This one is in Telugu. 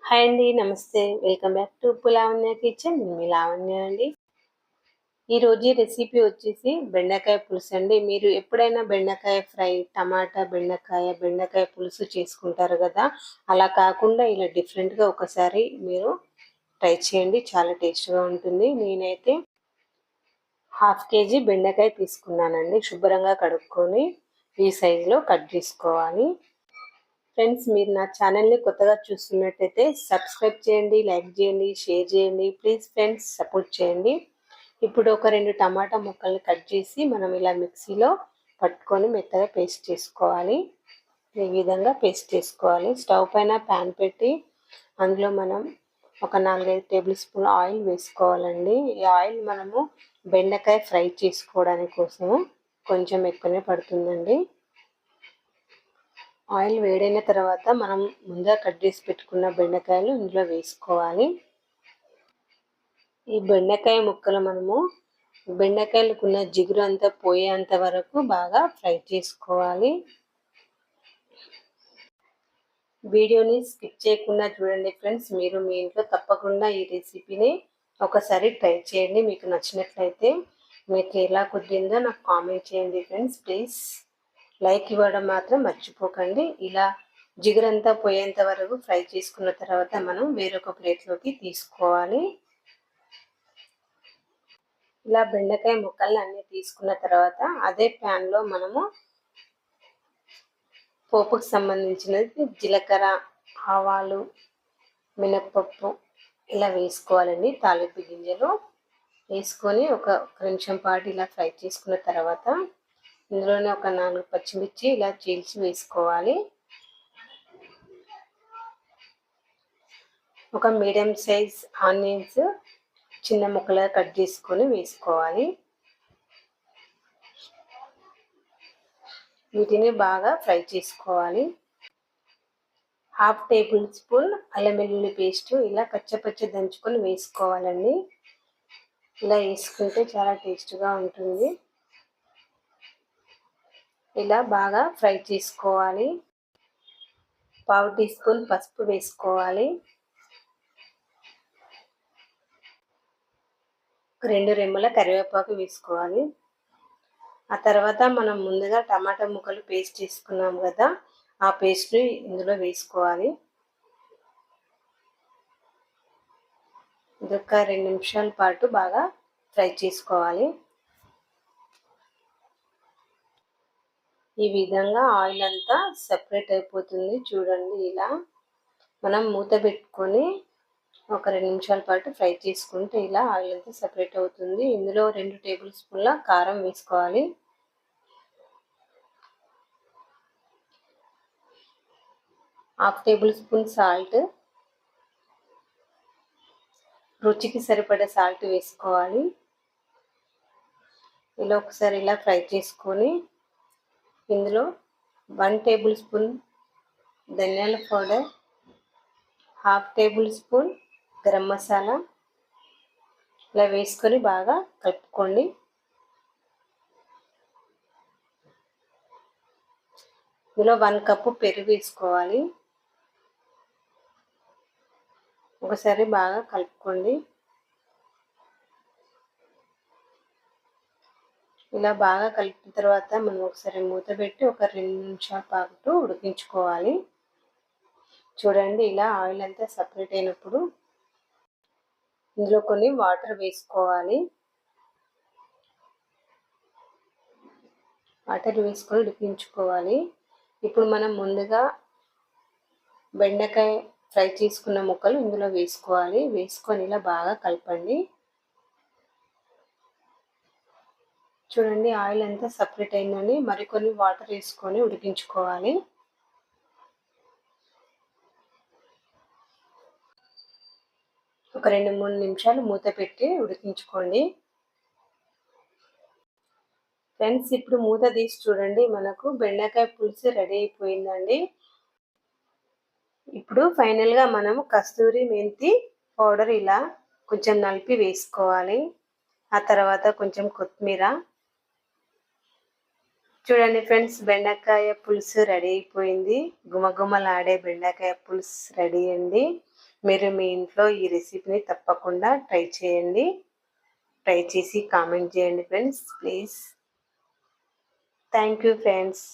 హాయ్ అండి, నమస్తే. Welcome back to Lavanya kitchen. నేను మీ లావణ్య అండి. ఈరోజు రెసిపీ వచ్చేసి బెండకాయ పులుసు అండి. మీరు ఎప్పుడైనా బెండకాయ ఫ్రై, టమాటా బెండకాయ పులుసు చేసుకుంటారు కదా, అలా కాకుండా ఇలా డిఫరెంట్గా ఒకసారి మీరు ట్రై చేయండి. చాలా టేస్ట్గా ఉంటుంది. నేనైతే 1/2 kg బెండకాయ తీసుకున్నానండి. శుభ్రంగా కడుక్కొని ఈ సైజులో కట్ చేసుకోవాలి. ఫ్రెండ్స్, మీరు నా ఛానల్ని కొత్తగా చూస్తున్నట్టయితే సబ్స్క్రైబ్ చేయండి, లైక్ చేయండి, షేర్ చేయండి. ప్లీజ్ ఫ్రెండ్స్, సపోర్ట్ చేయండి. ఇప్పుడు ఒక 2 టమాటా ముక్కల్ని కట్ చేసి మనం ఇలా మిక్సీలో పట్టుకొని మెత్తగా పేస్ట్ చేసుకోవాలి. ఈ విధంగా పేస్ట్ చేసుకోవాలి. స్టవ్ పైన ప్యాన్ పెట్టి అందులో మనం ఒక 4-5 టేబుల్ స్పూన్ ఆయిల్ వేసుకోవాలండి. ఈ ఆయిల్ మనము బెండకాయ ఫ్రై చేసుకోవడానికి కోసము కొంచెం ఎక్కువనే పడుతుందండి. ఆయిల్ వేడైన తర్వాత మనం ముందుగా కట్ చేసి పెట్టుకున్న బెండకాయలు ఇందులో వేసుకోవాలి. ఈ బెండకాయ ముక్కలు మనము బెండకాయలకున్న జిగురు అంతా పోయేంత వరకు బాగా ఫ్రై చేసుకోవాలి. వీడియోని స్కిప్ చేయకుండా చూడండి ఫ్రెండ్స్. మీరు మీ ఇంట్లో తప్పకుండా ఈ రెసిపీని ఒకసారి ట్రై చేయండి. మీకు నచ్చినట్లయితే మీకు ఎలా కుదిరిందో నాకు కామెంట్ చేయండి ఫ్రెండ్స్. ప్లీజ్ లైక్ ఇవ్వడం మాత్రం మర్చిపోకండి. ఇలా జిగురంతా పోయేంత వరకు ఫ్రై చేసుకున్న తర్వాత మనం వేరొక ప్లేట్లోకి తీసుకోవాలి. ఇలా బెండకాయ ముక్కల్ని అన్నీ తీసుకున్న తర్వాత అదే ప్యాన్లో మనము పోపుకు సంబంధించినది జీలకర్ర, ఆవాలు, మినప్పప్పు ఇలా వేసుకోవాలండి. తాలింపు గింజలు వేసుకొని ఒక నిమిషం పాటు ఇలా ఫ్రై చేసుకున్న తర్వాత ఇందులోనే ఒక 4 పచ్చిమిర్చి ఇలా చీల్చి వేసుకోవాలి. ఒక మీడియం సైజ్ ఆనియన్స్ చిన్న ముక్కలుగా కట్ చేసుకొని వేసుకోవాలి. వీటిని బాగా ఫ్రై చేసుకోవాలి. 1/2 టేబుల్ స్పూన్ అల్లం వెల్లుల్లి పేస్ట్ ఇలా కచ్చపచ్చ దంచుకొని వేసుకోవాలండి. ఇలా వేసుకుంటే చాలా టేస్ట్గా ఉంటుంది. ఇలా బాగా ఫ్రై చేసుకోవాలి. 1/2 టీ స్పూన్ పసుపు వేసుకోవాలి. 2 రెమ్మల కరివేపాకు వేసుకోవాలి. ఆ తర్వాత మనం ముందుగా టమాటా ముక్కలు పేస్ట్ చేసుకున్నాం కదా, ఆ పేస్ట్ని ఇందులో వేసుకోవాలి. ఇదొక 2 నిమిషాల పాటు బాగా ఫ్రై చేసుకోవాలి. ఈ విధంగా ఆయిల్ అంతా సెపరేట్ అయిపోతుంది చూడండి. ఇలా మనం మూత పెట్టుకొని ఒక 2 నిమిషాల పాటు ఫ్రై చేసుకుంటే ఇలా ఆయిల్ అంతా సెపరేట్ అవుతుంది. ఇందులో 2 టేబుల్ స్పూన్ల కారం వేసుకోవాలి. 1/2 టేబుల్ స్పూన్ సాల్ట్, రుచికి సరిపడే సాల్ట్ వేసుకోవాలి. ఇలా ఒకసారి ఇలా ఫ్రై చేసుకొని ఇందులో 1 టేబుల్ స్పూన్ ధనియాల powder, 1/2 table spoon garam masala ఇలా వేసుకొని బాగా కలుపుకోండి. ఇందులో 1 కప్పు పెరుగు వేసుకోవాలి. ఒకసారి బాగా కలుపుకోండి. ఇలా బాగా కలిపిన తర్వాత మనం ఒకసారి మూత పెట్టి ఒక 2 నిమిషాల పాటు ఉడికించుకోవాలి. చూడండి, ఇలా ఆయిల్ అంతా సపరేట్ అయినప్పుడు ఇందులో కొన్ని వాటర్ వేసుకోవాలి. వాటర్ వేసుకొని ఉడికించుకోవాలి. ఇప్పుడు మనం ముందుగా బెండకాయ ఫ్రై చేసుకున్న ముక్కలు ఇందులో వేసుకోవాలి. వేసుకొని ఇలా బాగా కలపండి. చూడండి, ఆయిల్ అంతా సపరేట్ అయిందని మరికొన్ని వాటర్ వేసుకొని ఉడికించుకోవాలి. ఒక 2-3 నిమిషాలు మూత పెట్టి ఉడికించుకోండి. ఫ్రెండ్స్, ఇప్పుడు మూత తీసి చూడండి, మనకు బెండకాయ పులుసు రెడీ అయిపోయిందండి. ఇప్పుడు ఫైనల్గా మనము కస్తూరి మెంతి పౌడర్ ఇలా కొంచెం నలిపి వేసుకోవాలి. ఆ తర్వాత కొంచెం కొత్తిమీర. చూడండి ఫ్రెండ్స్, బెండకాయ పులుసు రెడీ అయిపోయింది. గుమగుమలాడే బెండకాయ పులుసు రెడీ అండి. మీరు మీ ఇంట్లో ఈ రెసిపీని తప్పకుండా ట్రై చేయండి. ట్రై చేసి కామెంట్ చేయండి friends please. Thank you friends.